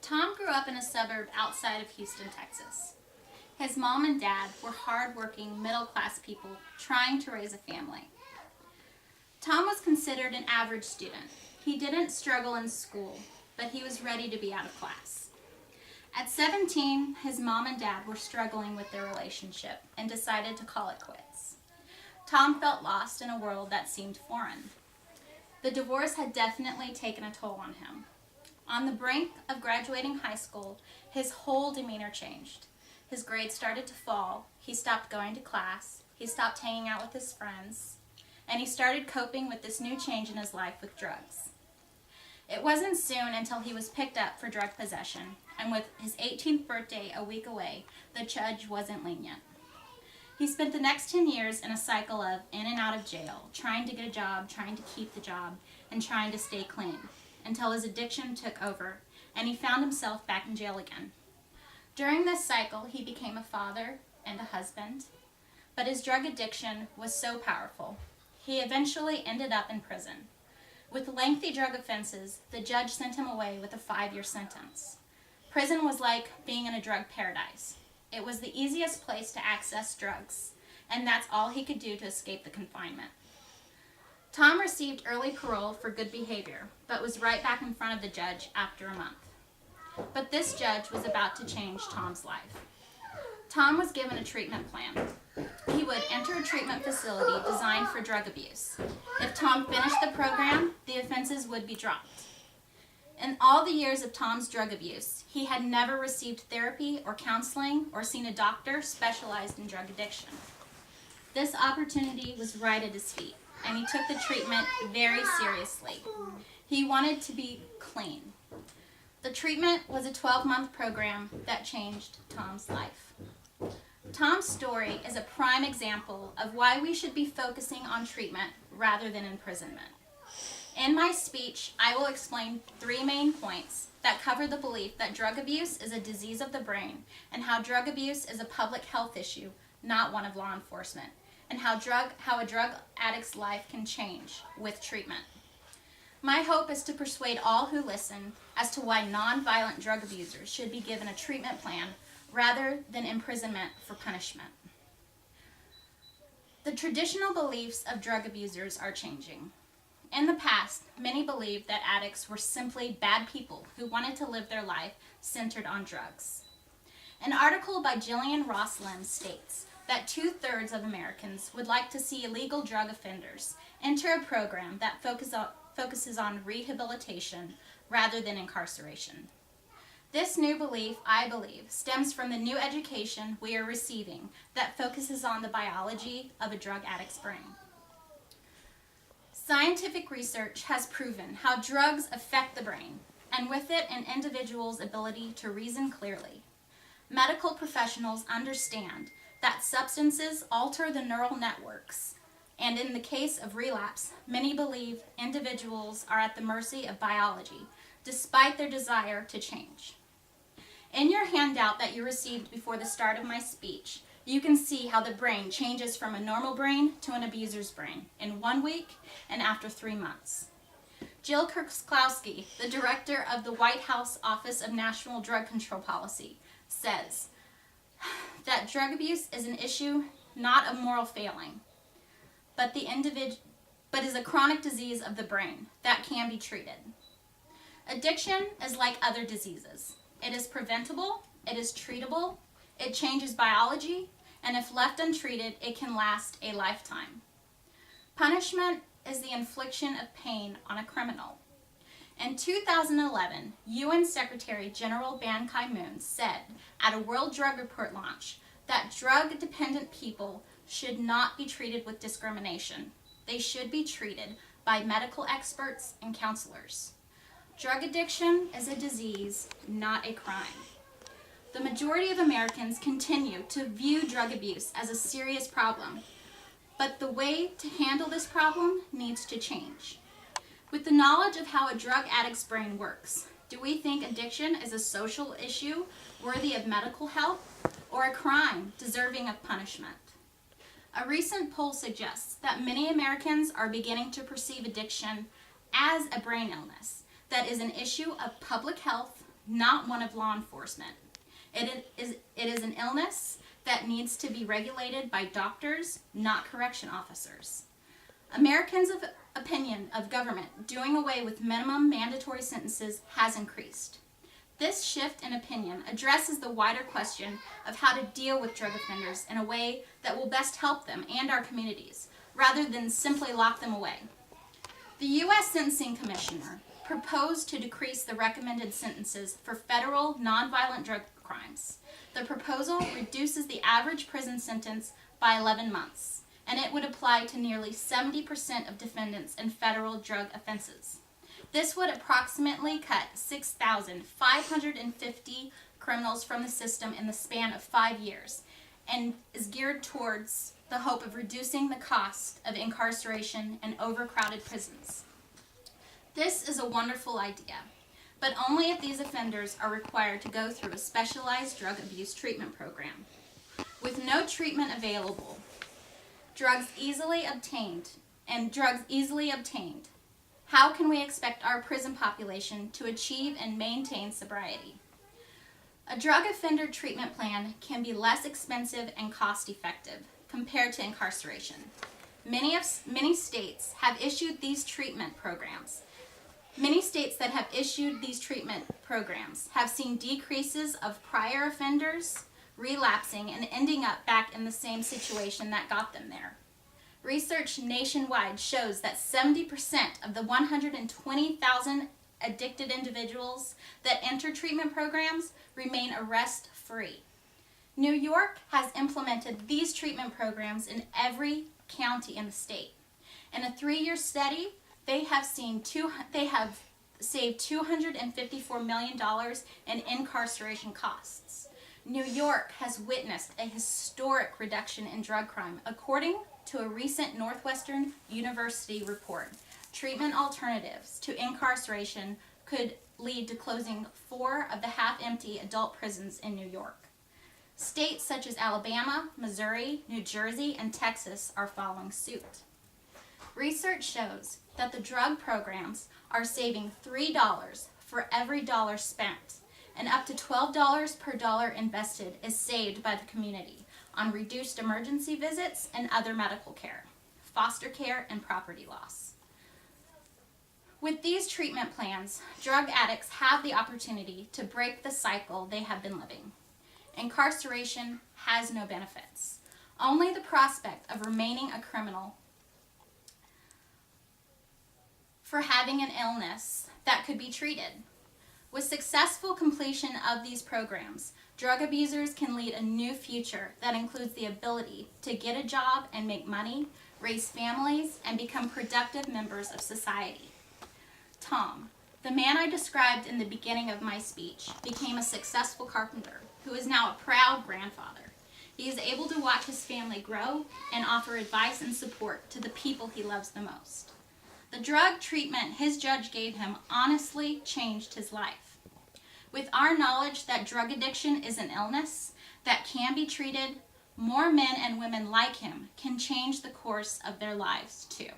Tom grew up in a suburb outside of Houston, Texas. His mom and dad were hard-working, middle-class people trying to raise a family. Tom was considered an average student. He didn't struggle in school, but he was ready to be out of class. At 17, his mom and dad were struggling with their relationship and decided to call it quits. Tom felt lost in a world that seemed foreign. The divorce had definitely taken a toll on him. On the brink of graduating high school, his whole demeanor changed. His grades started to fall, he stopped going to class, he stopped hanging out with his friends, and he started coping with this new change in his life with drugs. It wasn't soon until he was picked up for drug possession, and with his 18th birthday a week away, the judge wasn't lenient. He spent the next 10 years in a cycle of in and out of jail, trying to get a job, trying to keep the job, and trying to stay clean, until his addiction took over, and he found himself back in jail again. During this cycle, he became a father and a husband, but his drug addiction was so powerful, he eventually ended up in prison. With lengthy drug offenses, the judge sent him away with a 5-year sentence. Prison was like being in a drug paradise. It was the easiest place to access drugs, and that's all he could do to escape the confinement. Tom received early parole for good behavior, but was right back in front of the judge after a month. But this judge was about to change Tom's life. Tom was given a treatment plan. He would enter a treatment facility designed for drug abuse. If Tom finished the program, the offenses would be dropped. In all the years of Tom's drug abuse, he had never received therapy or counseling or seen a doctor specialized in drug addiction. This opportunity was right at his feet, and he took the treatment very seriously. He wanted to be clean. The treatment was a 12-month program that changed Tom's life. Tom's story is a prime example of why we should be focusing on treatment rather than imprisonment. In my speech, I will explain 3 main points that cover the belief that drug abuse is a disease of the brain, and how drug abuse is a public health issue, not one of law enforcement, and how a drug addict's life can change with treatment. My hope is to persuade all who listen as to why non-violent drug abusers should be given a treatment plan rather than imprisonment for punishment. The traditional beliefs of drug abusers are changing. In the past, many believed that addicts were simply bad people who wanted to live their life centered on drugs. An article by Jillian Ross Lim states that 2/3 of Americans would like to see illegal drug offenders enter a program that focuses on rehabilitation rather than incarceration. This new belief, I believe, stems from the new education we are receiving that focuses on the biology of a drug addict's brain. Scientific research has proven how drugs affect the brain, and with it, an individual's ability to reason clearly. Medical professionals understand that substances alter the neural networks, and in the case of relapse, many believe individuals are at the mercy of biology, despite their desire to change. In your handout that you received before the start of my speech, you can see how the brain changes from a normal brain to an abuser's brain in 1 week and after 3 months. Jill Kerskowski, the director of the White House Office of National Drug Control Policy, says that drug abuse is an issue, not a moral failing, but is a chronic disease of the brain that can be treated. Addiction is like other diseases. It is preventable, it is treatable, it changes biology, and if left untreated, it can last a lifetime. Punishment is the infliction of pain on a criminal. In 2011, UN Secretary General Ban Ki-moon said at a World Drug Report launch that drug-dependent people should not be treated with discrimination. They should be treated by medical experts and counselors. Drug addiction is a disease, not a crime. The majority of Americans continue to view drug abuse as a serious problem, but the way to handle this problem needs to change. With the knowledge of how a drug addict's brain works, do we think addiction is a social issue worthy of medical help or a crime deserving of punishment? A recent poll suggests that many Americans are beginning to perceive addiction as a brain illness that is an issue of public health, not one of law enforcement. It is an illness that needs to be regulated by doctors, not correction officers. Americans' opinion of government doing away with minimum mandatory sentences has increased. This shift in opinion addresses the wider question of how to deal with drug offenders in a way that will best help them and our communities, rather than simply lock them away. The U.S. Sentencing Commissioner proposed to decrease the recommended sentences for federal nonviolent drug crimes. The proposal reduces the average prison sentence by 11 months, and it would apply to nearly 70% of defendants in federal drug offenses. This would approximately cut 6,550 criminals from the system in the span of 5 years, and is geared towards the hope of reducing the cost of incarceration in overcrowded prisons. This is a wonderful idea, but only if these offenders are required to go through a specialized drug abuse treatment program. With no treatment available, drugs easily obtained, how can we expect our prison population to achieve and maintain sobriety? A drug offender treatment plan can be less expensive and cost-effective compared to incarceration. Many states have issued these treatment programs. Many states that have issued these treatment programs have seen decreases of prior offenders relapsing and ending up back in the same situation that got them there. Research nationwide shows that 70% of the 120,000 addicted individuals that enter treatment programs remain arrest-free. New York has implemented these treatment programs in every county in the state. In a 3-year study, they have saved $254 million in incarceration costs. New York has witnessed a historic reduction in drug crime. According to a recent Northwestern University report, treatment alternatives to incarceration could lead to closing 4 of the half-empty adult prisons in New York. States such as Alabama, Missouri, New Jersey, and Texas are following suit. Research shows that the drug programs are saving $3 for every dollar spent, and up to $12 per dollar invested is saved by the community on reduced emergency visits and other medical care, foster care, and property loss. With these treatment plans, drug addicts have the opportunity to break the cycle they have been living. Incarceration has no benefits, only the prospect of remaining a criminal for having an illness that could be treated. With successful completion of these programs, drug abusers can lead a new future that includes the ability to get a job and make money, raise families, and become productive members of society. Tom, the man I described in the beginning of my speech, became a successful carpenter who is now a proud grandfather. He is able to watch his family grow and offer advice and support to the people he loves the most. The drug treatment his judge gave him honestly changed his life. With our knowledge that drug addiction is an illness that can be treated, more men and women like him can change the course of their lives too.